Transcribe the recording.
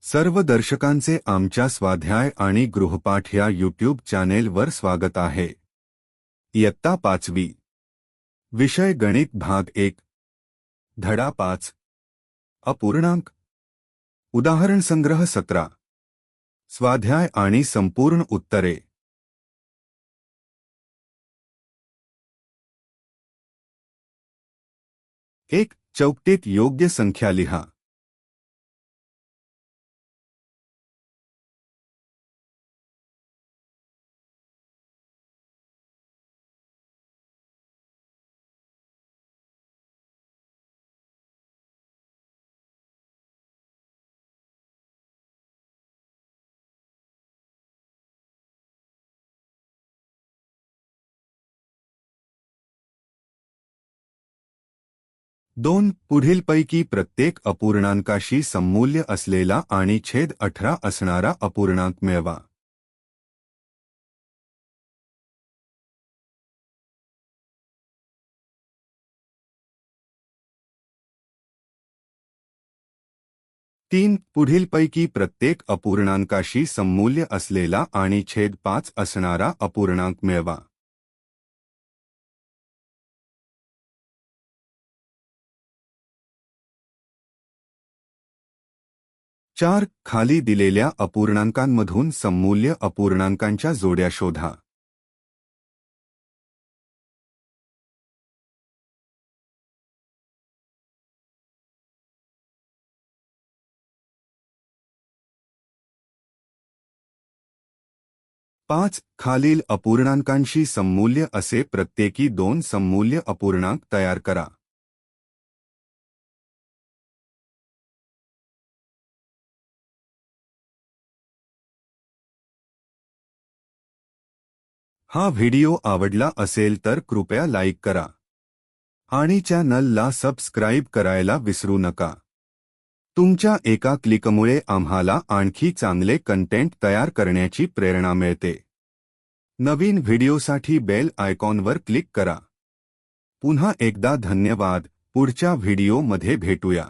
सर्व दर्शकांचे आमच्या स्वाध्याय आणि गृहपाठ या यूट्यूब चॅनेलवर स्वागत आहे। इयत्ता 5वी विषय गणित भाग 1 धडा 5 अपूर्णांक उदाहरण संग्रह 17 स्वाध्याय आणि संपूर्ण उत्तरे। एक चौकटीत योग्य संख्या लिहा। दोन पुढीलपैकी प्रत्येक अपूर्णांकाशी सममूल्य असलेला आणि छेद 18 असणारा अपूर्णांक मिळवा। तीन पुढीलपैकी प्रत्येक अपूर्णांकाशी सममूल्य असलेला आणि छेद 5 असणारा अपूर्णांक मिळवा। चार खाली दिलेल्या अपूर्णांकांमधून सममूल्य अपूर्णांकांच्या जोड्या शोधा। पाच खालील अपूर्णांकांशी सममूल्य असे प्रत्येकी दोन सममूल्य अपूर्णांक तयार करा। हा व्हिडिओ आवडला असेल तर कृपया लाईक करा आणि चॅनलला सबस्क्राईब करायला विसरू नका। तुमच्या एका क्लिकमुळे आम्हाला आणखी चांगले कंटेंट तयार करण्याची प्रेरणा मिळते। नवीन व्हिडिओसाठी बेल आयकॉनवर क्लिक करा। पुन्हा एकदा धन्यवाद। पुढच्या व्हिडिओमध्ये भेटूया।